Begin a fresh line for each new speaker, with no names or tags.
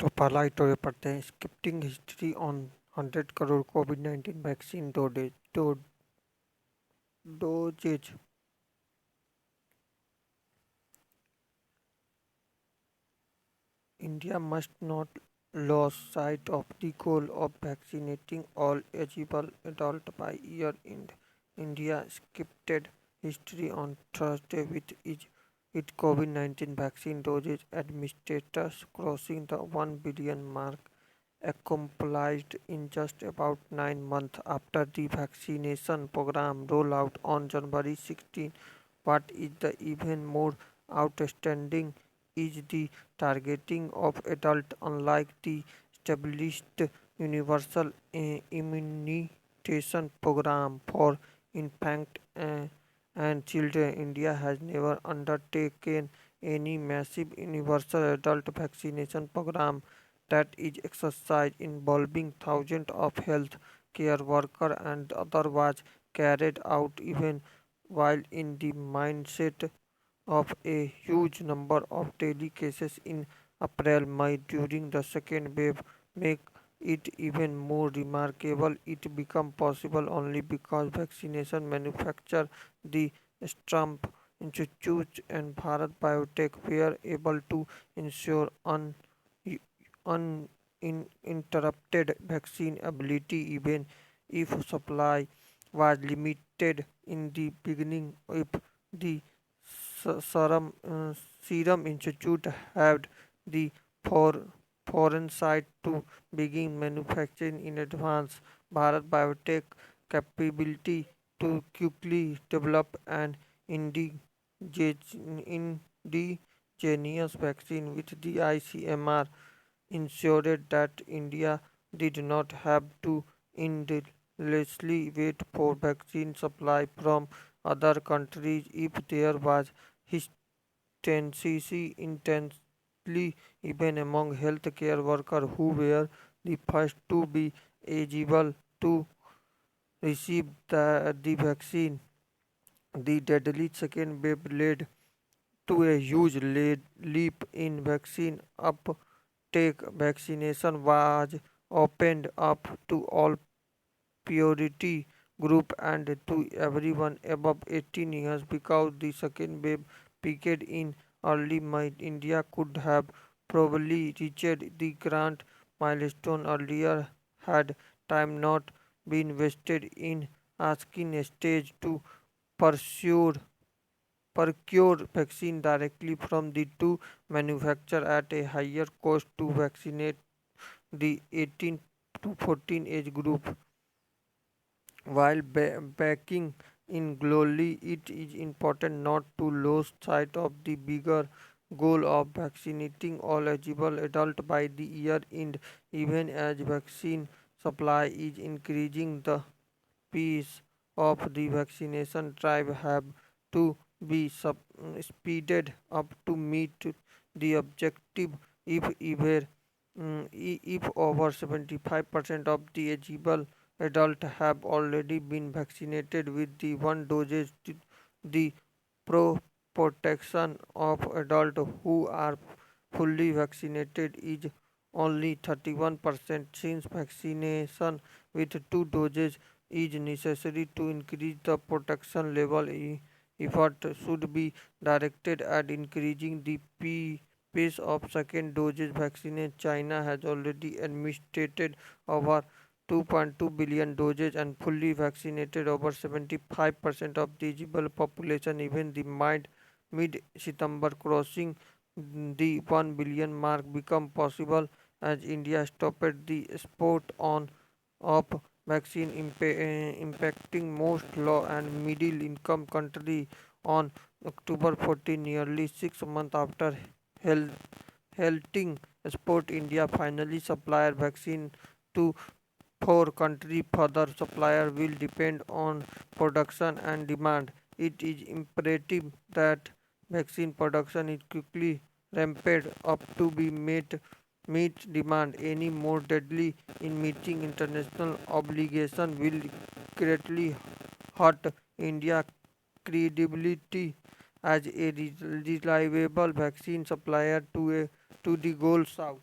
तो पहला ही तो ये पढ़ते हैं, स्क्रिप्टिंग हिस्ट्री ऑन 100 करोड़ कोविड-19 vaccine doses. India must not lose sight of the goal of vaccinating all eligible adults by year end. India skipped history on Thursday with its COVID-19 vaccine doses administrators crossing the 1 billion mark, accomplished in just about 9 months after the vaccination program rolled out on January 16. What is the even more outstanding is the targeting of adults. Unlike the established universal immunization program for infants and children. India has never undertaken any massive universal adult vaccination program that is exercise involving thousands of health care workers and otherwise carried out even while in the mindset of a huge number of daily cases in April-May during the second wave make it even more remarkable. It became possible only because vaccination manufacturer, the Trump Institute and Bharat Biotech were able to ensure uninterrupted vaccine ability even if supply was limited in the beginning. If the Serum, Serum Institute had the for, foresight to begin manufacturing in advance. Bharat Biotech capability to quickly develop an indigenous vaccine with the ICMR ensured that India did not have to endlessly wait for vaccine supply from other countries if there was hesitancy intensely even among healthcare workers who were the first to be eligible to receive the vaccine. The deadly second wave led to a huge leap in vaccine uptake. Vaccination was opened up to all priority group and to everyone above 18 years because the second wave peaked in early May. India could have probably reached the grand milestone earlier had time not been wasted in asking a stage to pursue procure vaccine directly from the two manufacturers at a higher cost to vaccinate the 18 to 14 age group. While backing in globally, it is important not to lose sight of the bigger goal of vaccinating all eligible adults by the year end. Even as vaccine supply is increasing, the pace of the vaccination drive have to be speeded up to meet the objective. If over 75% of the eligible adults have already been vaccinated with the one dosage, the protection of adults who are fully vaccinated is only 31%. Since vaccination with two doses is necessary to increase the protection level. Effort should be directed at increasing the pace of second doses vaccination. China has already administered over 2.2 billion doses and fully vaccinated over 75% of the eligible population. Even the mid-September crossing the 1 billion mark become possible as India stopped the export on of vaccine impacting most low and middle income countries on October 14, nearly 6 months after hel- halting export. India finally supplied vaccine to four countries. Further supplier will depend on production and demand. It is imperative that vaccine production is quickly ramped up to be meet demand. Any more deadly in meeting international obligation will greatly hurt India credibility as a reliable vaccine supplier to the Gold South.